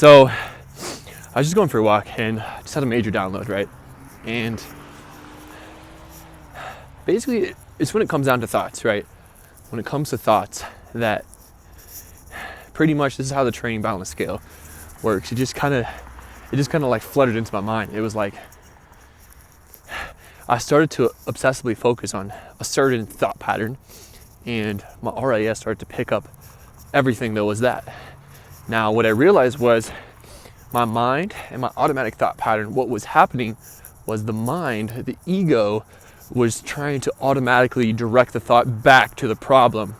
So I was just going for a walk and I just had a major download, right? And basically it's when it comes down to thoughts, right? When it comes to thoughts, that pretty much this is how the training balance scale works. It just kind of like flooded into my mind. It was like I started to obsessively focus on a certain thought pattern, and my RAS started to pick up everything that was that. Now, what I realized was my mind and my automatic thought pattern, what was happening was the mind, the ego, was trying to automatically direct the thought back to the problem,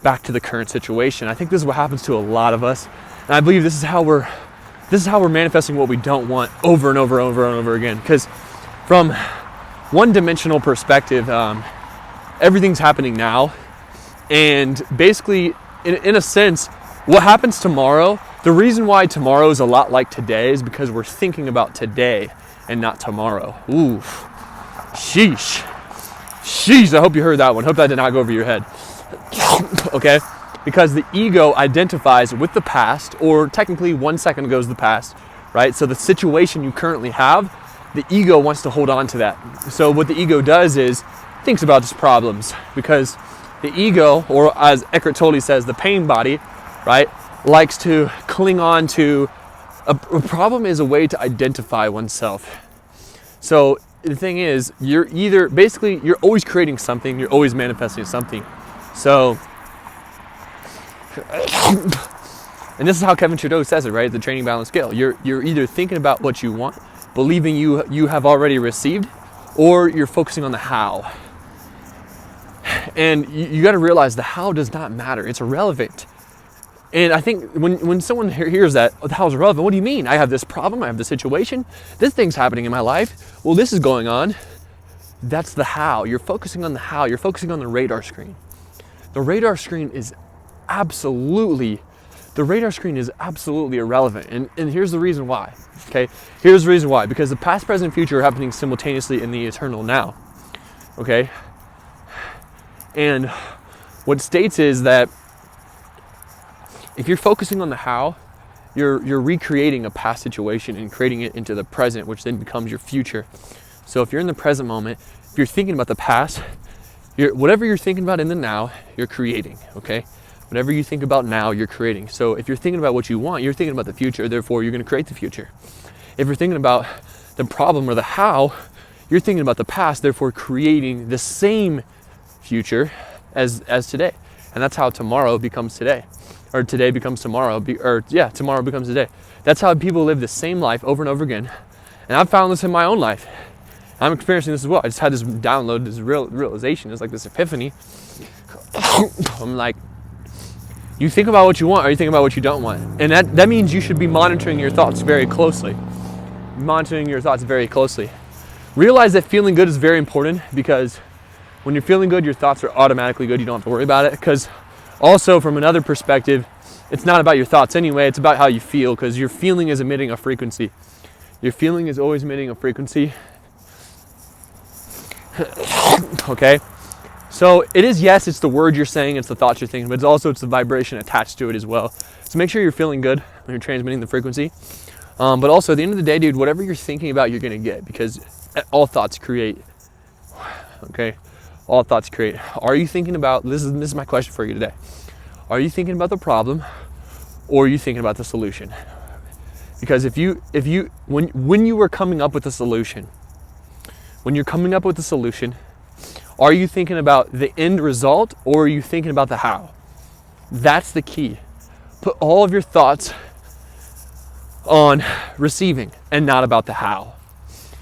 back to the current situation. I think this is what happens to a lot of us, and I believe this is how we're manifesting what we don't want over and over and over and over again. Because from one-dimensional perspective, everything's happening now, and basically, in a sense, what happens tomorrow, the reason why tomorrow is a lot like today is because we're thinking about today and not tomorrow. Ooh, sheesh. I hope you heard that one. Hope that did not go over your head. Okay? Because the ego identifies with the past, or technically 1 second ago is the past, right? So the situation you currently have, the ego wants to hold on to that. So what the ego does is thinks about its problems, because the ego, or as Eckhart Tolle says, the pain body, right, likes to cling on to a problem is a way to identify oneself. So the thing is, you're always creating something, you're always manifesting something. So, and this is how Kevin Trudeau says it, right? The training balance scale. You're either thinking about what you want, believing you have already received, or you're focusing on the how. And you got to realize the how does not matter. It's irrelevant. And I think when someone hears that, oh, the how is irrelevant, what do you mean? I have this problem, I have this situation, this thing's happening in my life, well, this is going on. That's the how. You're focusing on the how. You're focusing on the radar screen. The radar screen is absolutely irrelevant. And here's the reason why, okay? Here's the reason why. Because the past, present, and future are happening simultaneously in the eternal now, okay? And what it states is that if you're focusing on the how, you're recreating a past situation and creating it into the present, which then becomes your future. So if you're in the present moment, if you're thinking about the past, whatever you're thinking about in the now, you're creating, okay? Whatever you think about now, you're creating. So if you're thinking about what you want, you're thinking about the future, therefore you're going to create the future. If you're thinking about the problem or the how, you're thinking about the past, therefore creating the same future as today. And that's how tomorrow becomes today. Or today becomes tomorrow, tomorrow becomes today. That's how people live the same life over and over again. And I've found this in my own life. I'm experiencing this as well. I just had this download, this realization, it's like this epiphany. I'm like, you think about what you want, or you think about what you don't want. And that means you should be monitoring your thoughts very closely. Realize that feeling good is very important, because when you're feeling good, your thoughts are automatically good. You don't have to worry about it. Because also, from another perspective, it's not about your thoughts anyway. It's about how you feel, because your feeling is emitting a frequency. Your feeling is always emitting a frequency. Okay? So it is, yes, it's the word you're saying, it's the thoughts you're thinking, but it's the vibration attached to it as well. So make sure you're feeling good when you're transmitting the frequency. But also, at the end of the day, dude, whatever you're thinking about, you're going to get, because all thoughts create. Okay? All thoughts create. Are you thinking about, this is my question for you today. Are you thinking about the problem, or are you thinking about the solution? Because when you were coming up with a solution, are you thinking about the end result, or are you thinking about the how? That's the key. Put all of your thoughts on receiving and not about the how.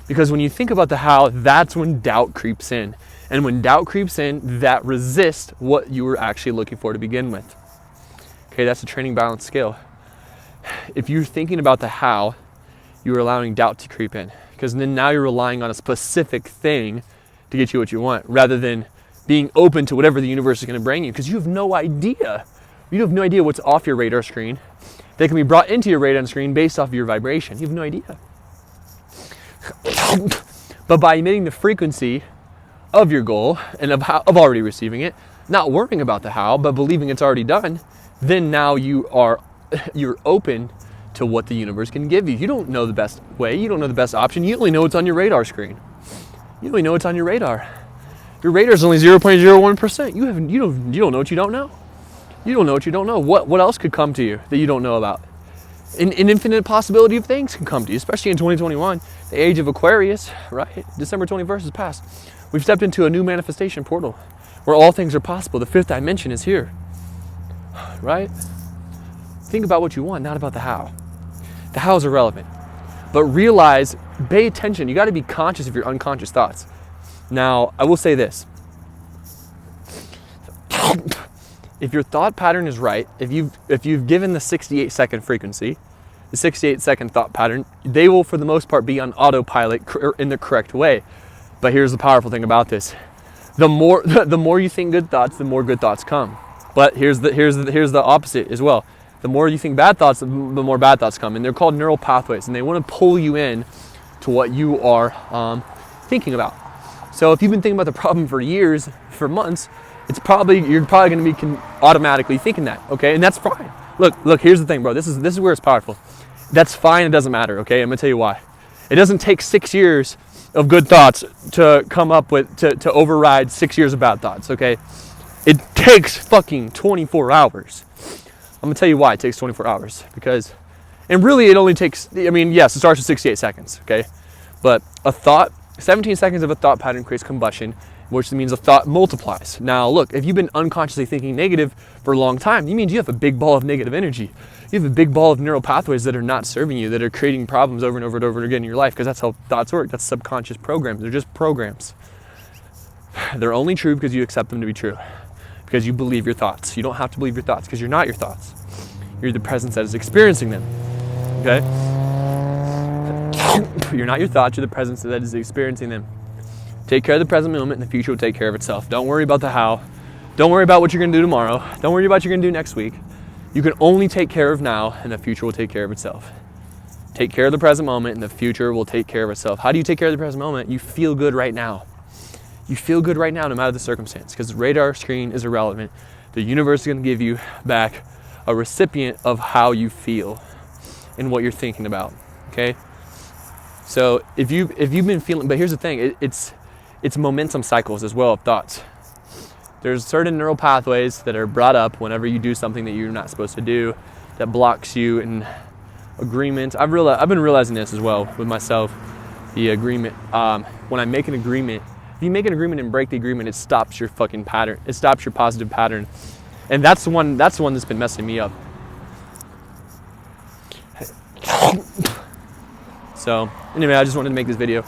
Because when you think about the how, that's when doubt creeps in. And when doubt creeps in, that resists what you were actually looking for to begin with. Okay, that's the training balance scale. If you're thinking about the how, you're allowing doubt to creep in. Because then now you're relying on a specific thing to get you what you want, rather than being open to whatever the universe is going to bring you. Because you have no idea. You have no idea what's off your radar screen that can be brought into your radar screen based off of your vibration. You have no idea. But by emitting the frequency of your goal and of already receiving it, not worrying about the how, but believing it's already done, then now you're open to what the universe can give you. You don't know the best way. You don't know the best option. You only know what's on your radar screen. You only know what's on your radar. Your radar is only 0.01%. You don't know what you don't know. You don't know what you don't know. What else could come to you that you don't know about? An infinite possibility of things can come to you, especially in 2021, the age of Aquarius, right? December 21st is past. We've stepped into a new manifestation portal where all things are possible. The fifth dimension is here, right? Think about what you want, not about the how. The how is irrelevant. But realize, pay attention. You got to be conscious of your unconscious thoughts. Now, I will say this. If your thought pattern is right, if you've given the 68-second frequency, the 68-second thought pattern, they will, for the most part, be on autopilot in the correct way. But here's the powerful thing about this: the more you think good thoughts, the more good thoughts come. But here's the opposite as well. The more you think bad thoughts, the more bad thoughts come, and they're called neural pathways, and they want to pull you in to what you are thinking about. So if you've been thinking about the problem for years, for months, you're probably going to be automatically thinking that, okay? And that's fine. Look. Here's the thing, bro. This is where it's powerful. That's fine. It doesn't matter, okay? I'm gonna tell you why. It doesn't take 6 years of good thoughts to come up with to override 6 years of bad thoughts, okay? It takes fucking 24 hours. I'm gonna tell you why it takes 24 hours because, and really it only takes. I mean, yes, it starts with 68 seconds, okay? But a thought, 17 seconds of a thought pattern creates combustion, which means a thought multiplies. Now look, if you've been unconsciously thinking negative for a long time, it means you have a big ball of negative energy. You have a big ball of neural pathways that are not serving you, that are creating problems over and over and over again in your life, because that's how thoughts work. That's subconscious programs. They're just programs. They're only true because you accept them to be true, because you believe your thoughts. You don't have to believe your thoughts because you're not your thoughts. You're the presence that is experiencing them, okay? You're not your thoughts, you're the presence that is experiencing them. Take care of the present moment and the future will take care of itself. Don't worry about the how. Don't worry about what you're gonna do tomorrow. Don't worry about what you're gonna do next week. You can only take care of now and the future will take care of itself. Take care of the present moment and the future will take care of itself. How do you take care of the present moment? You feel good right now. You feel good right now no matter the circumstance, because the radar screen is irrelevant. The universe is gonna give you back a recipient of how you feel and what you're thinking about, okay? So if you've been feeling, but here's the thing, it's momentum cycles as well of thoughts. There's certain neural pathways that are brought up whenever you do something that you're not supposed to do, that blocks you in agreement. I've been realizing this as well with myself, the agreement. When I make an agreement, if you make an agreement and break the agreement, it stops your fucking pattern. It stops your positive pattern. And that's the one that's been messing me up. So anyway, I just wanted to make this video.